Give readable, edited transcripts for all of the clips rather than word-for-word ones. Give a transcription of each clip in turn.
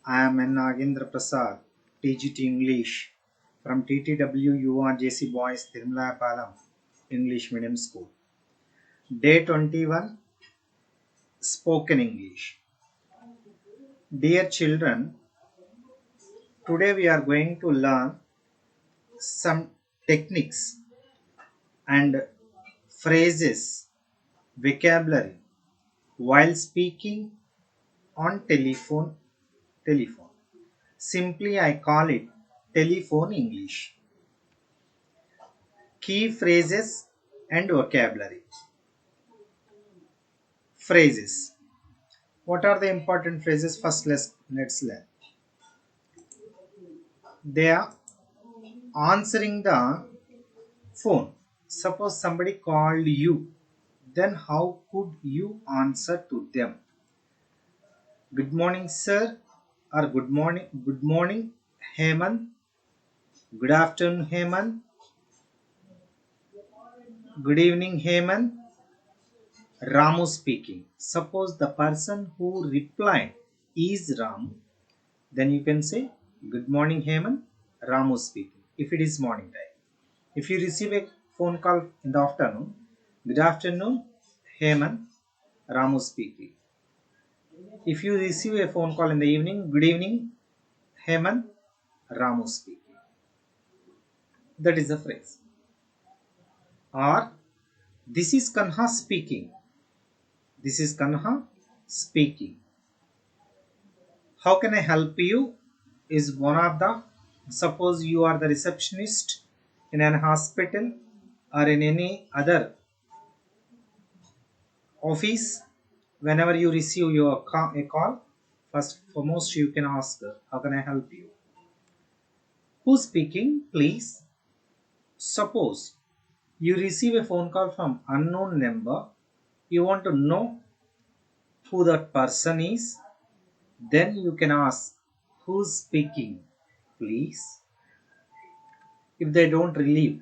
I am Nagendra Prasad, TGT English from TTW URJC Boys Tirumala Palam English Medium School. Day 21 Spoken English. Dear children, today we are going to learn some techniques and phrases, vocabulary while speaking on telephone. Simply I call it telephone English. Key phrases and vocabulary. Phrases. What are the important phrases? First, let's learn. They are answering the phone. Suppose somebody called you, then how could you answer to them? Good morning, sir, or good morning, Hemant. Good afternoon, Hemant. Good evening, Hemant. Ramu speaking. Suppose the person who replied is Ram, then you can say, good morning, Hemant. Ramu speaking. If it is morning time. If you receive a phone call in the afternoon, good afternoon, Hemant. Ramu speaking. If you receive a phone call in the evening, good evening, Hemant. Ramu speaking. That is the phrase. Or, this is Kanha speaking. This is Kanha speaking. How can I help you? Is one of the, suppose you are the receptionist in an hospital or in any other office. Whenever you receive a call, first foremost you can ask, how can I help you? Who's speaking, please? Suppose you receive a phone call from unknown number, you want to know who that person is, then you can ask, who's speaking, please? If they don't reveal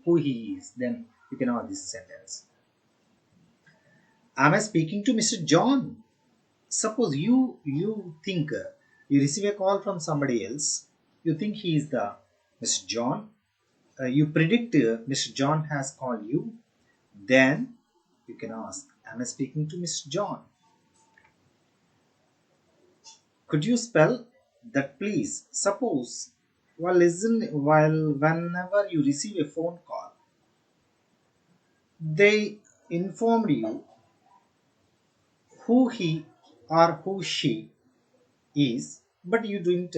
who he is, then you can ask this sentence. Am I speaking to Mr. John? Suppose you think you receive a call from somebody else, you think he is the Mr. John, you predict Mr. John has called you, then you can ask, am I speaking to Mr. John? Could you spell that, please? Suppose whenever you receive a phone call, they informed you who he or who she is, but you didn't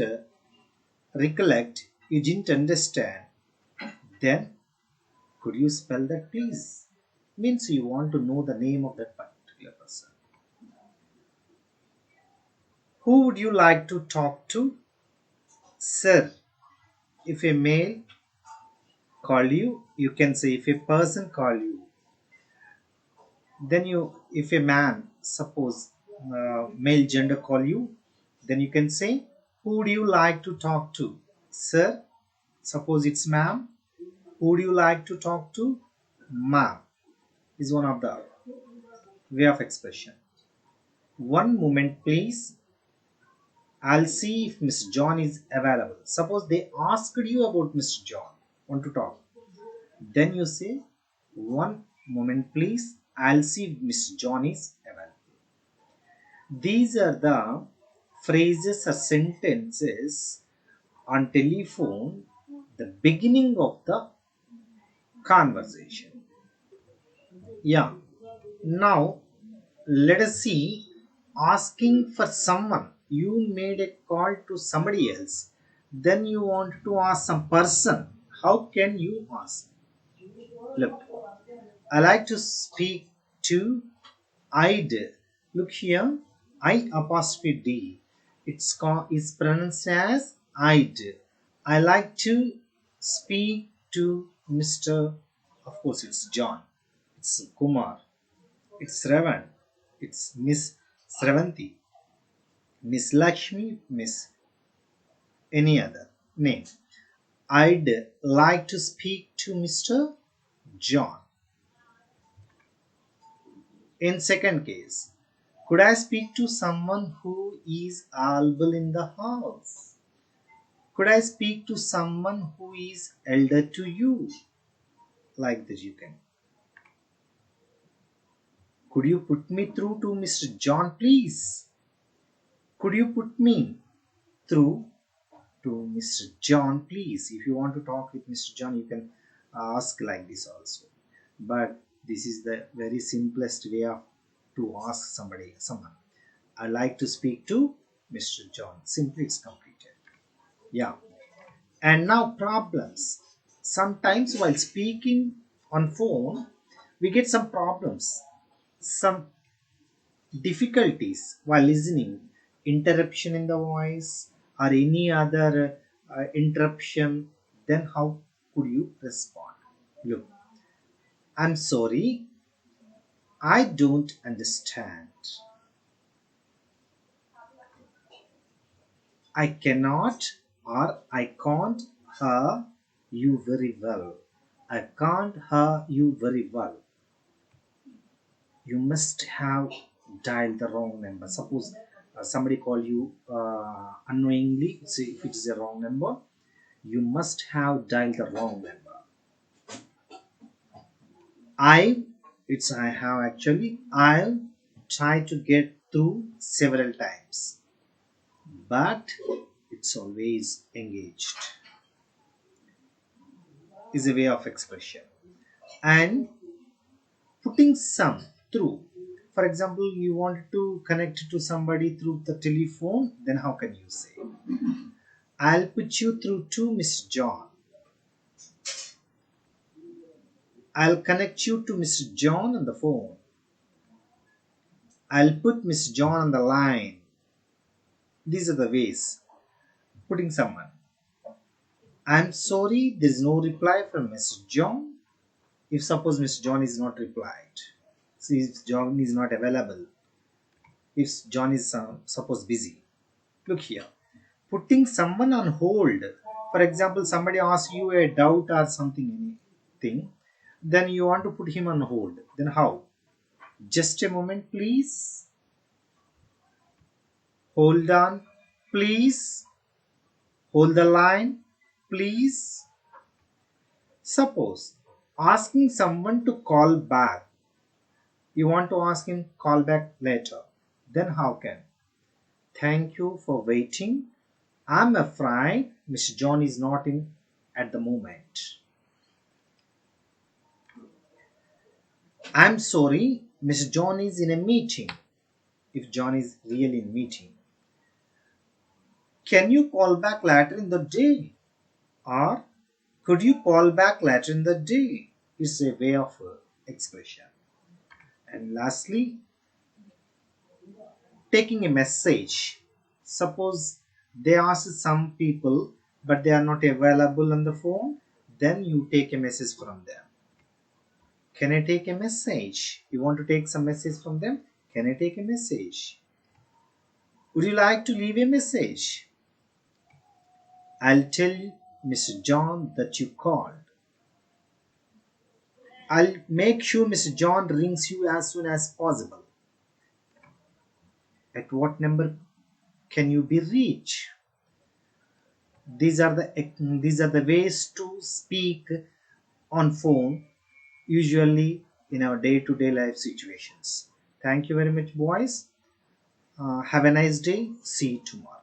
recollect, you didn't understand, then could you spell that, please? Means you want to know the name of that particular person. Who would you like to talk to? Sir. If a male call you, you can say, if a person call you, then if a man, suppose male gender call you, then you can say, who would you like to talk to? Sir. Suppose it's ma'am, who would you like to talk to? Ma'am is one of the way of expression. One moment, please. I'll see if Mr. John is available. Suppose they asked you about Mr. John, want to talk. Then you say, one moment, please. I'll see if Mr. John is available. These are the phrases or sentences on telephone, the beginning of the conversation. Yeah. Now, let us see, asking for someone. You made a call to somebody else. Then you want to ask some person. How can you ask? Look, I like to speak to I'd. Look here, I apostrophe D. It's pronounced as I'd. I like to speak to Mr. Of course, it's John. It's Kumar. It's Ravan. It's Miss Sravanti. Miss Lakshmi. Miss any other name. I'd like to speak to Mr. John. In second case, Could I speak to someone who is available in the house? Could I speak to someone who is elder to you? Like this you can. Could you put me through to Mr. John, please? Could you put me through to Mr. John, please? If you want to talk with Mr. John, you can ask like this also. But this is the very simplest way of to ask someone. I like to speak to Mr. John. Simply it's completed. Yeah. And now problems. Sometimes while speaking on phone, we get some problems, some difficulties while listening, interruption in the voice or any other interruption. Then how could you respond? Look, I'm sorry, I don't understand. I cannot or I can't hear you very well. I can't hear you very well. You must have dialed the wrong number. Suppose somebody call you unknowingly. See if it is a wrong number. You must have dialed the wrong number. I I have actually. I'll try to get through several times, but it's always engaged. Is a way of expression and putting some through. For example, you want to connect to somebody through the telephone, then how can you say, I'll put you through to Mr. John. I'll connect you to Mr. John on the phone. I'll put Mr. John on the line. These are the ways putting someone. I'm sorry, there's no reply from Mr. John. If suppose Mr. John is not replied, see if John is not available, if John is suppose busy. Look here, putting someone on hold. For example, somebody asks you a doubt or something, anything, then you want to put him on hold. Then how? Just a moment, please. Hold on, please. Hold the line, please. Suppose asking someone to call back. You want to ask him call back later. Then how can? Thank you for waiting. I'm afraid Mr. John is not in at the moment. I'm sorry, Mr. John is in a meeting. If John is really in meeting. Can you call back later in the day? Or could you call back later in the day? It's a way of expression. And lastly, taking a message. Suppose they ask some people but they are not available on the phone, then you take a message from them. Can I take a message? You want to take some message from them? Can I take a message? Would you like to leave a message? I'll tell Mr. John that you called. I'll make sure Mr. John rings you as soon as possible. At what number can you be reached? These are the ways to speak on phone, usually in our day-to-day life situations. Thank you very much, boys. Have a nice day. See you tomorrow.